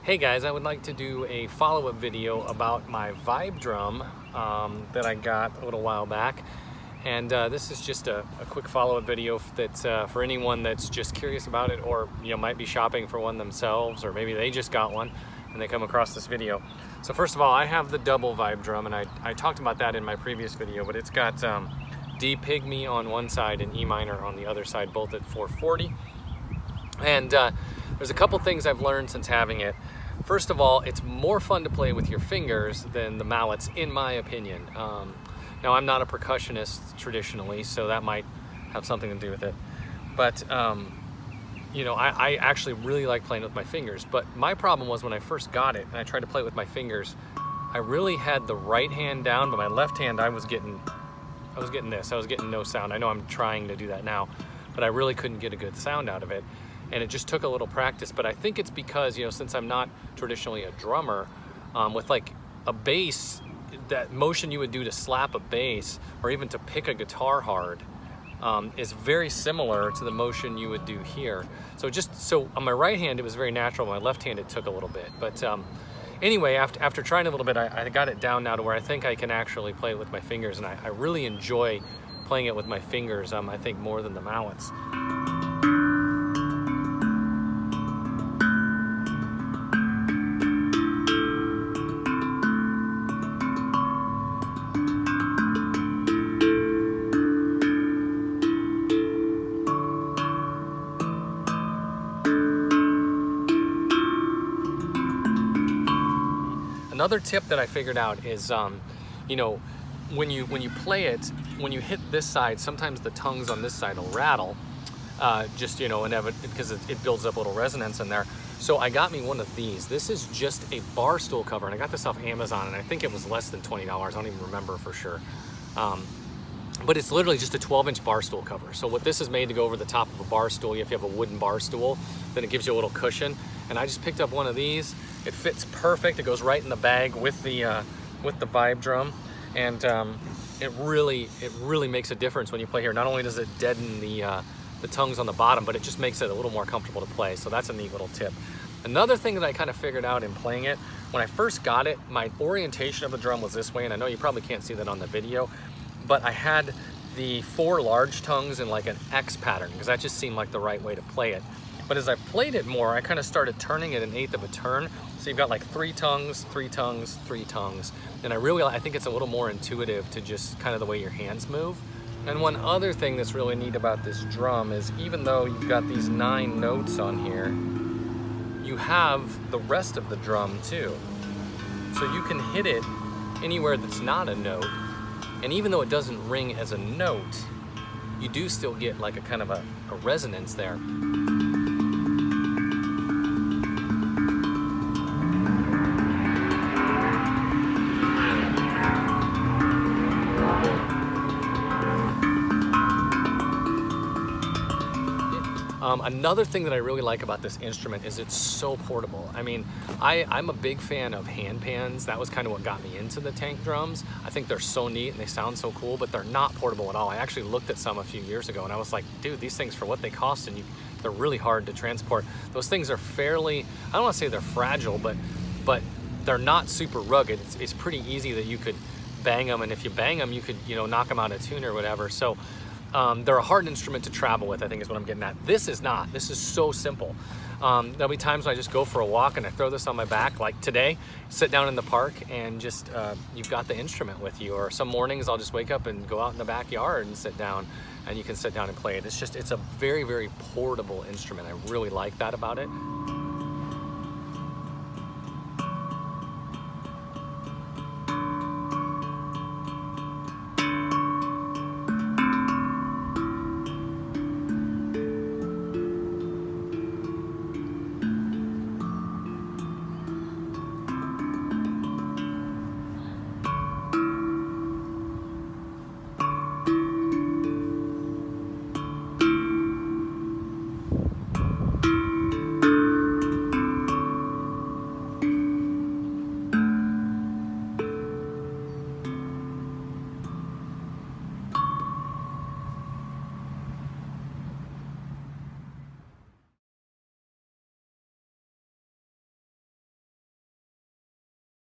Hey guys, I would like to do a follow-up video about my VibeDrum that I got a little while back. And this is just a quick follow-up video that's for anyone that's just curious about it, or might be shopping for one themselves, or maybe they just got one and they come across this video. So first of all, I have the double VibeDrum, and I talked about that in my previous video, but it's got D pygmy on one side and E minor on the other side, both at 440. And there's a couple things I've learned since having it. First of all, it's more fun to play with your fingers than the mallets, in my opinion. Now, I'm not a percussionist traditionally, so that might have something to do with it. But, I actually really like playing with my fingers. But my problem was when I first got it and I tried to play it with my fingers, I really had the right hand down, but my left hand, I was getting this. I was getting no sound. I know I'm trying to do that now, but I really couldn't get a good sound out of it. And it just took a little practice, but I think it's because, since I'm not traditionally a drummer, with like a bass, that motion you would do to slap a bass or even to pick a guitar hard is very similar to the motion you would do here. So on my right hand, it was very natural. On my left hand, it took a little bit. But anyway, after trying a little bit, I got it down now to where I think I can actually play it with my fingers, and I really enjoy playing it with my fingers, I think more than the mallets. Another tip that I figured out is, when you play it, when you hit this side, sometimes the tongues on this side will rattle, because it builds up a little resonance in there. So I got me one of these. This is just a bar stool cover, and I got this off Amazon, and I think it was less than $20. I don't even remember for sure. But it's literally just a 12-inch bar stool cover. So what this is made to go over the top of a bar stool. If you have a wooden bar stool, then it gives you a little cushion. And I just picked up one of these. It fits perfect. It goes right in the bag with the VibeDrum, and it really makes a difference when you play here. Not only does it deaden the tongues on the bottom, but it just makes it a little more comfortable to play. So that's a neat little tip. Another thing that I kind of figured out in playing it, when I first got it, my orientation of the drum was this way, and I know you probably can't see that on the video, but I had the 4 large tongues in like an X pattern, because that just seemed like the right way to play it. But as I played it more, I kind of started turning it 1/8 of a turn. So you've got like 3 tongues, 3 tongues, 3 tongues. And I think it's a little more intuitive to just kind of the way your hands move. And one other thing that's really neat about this drum is, even though you've got these 9 notes on here, you have the rest of the drum too. So you can hit it anywhere that's not a note. And even though it doesn't ring as a note, you do still get like a kind of a resonance there. Another thing that I really like about this instrument is it's so portable. I mean, I'm a big fan of hand pans. That was kind of what got me into the tank drums. I think they're so neat and they sound so cool, but they're not portable at all. I actually looked at some a few years ago and I was like, dude, these things, for what they cost, and they're really hard to transport. Those things are fairly, I don't want to say they're fragile, but they're not super rugged. It's pretty easy that you could bang them, and if you bang them, you could knock them out of tune or whatever. So they're a hard instrument to travel with, I think is what I'm getting at. This is not. This is so simple. There'll be times when I just go for a walk and I throw this on my back, like today, sit down in the park, and just you've got the instrument with you. Or some mornings I'll just wake up and go out in the backyard and sit down, and you can sit down and play it. It's a very, very portable instrument. I really like that about it.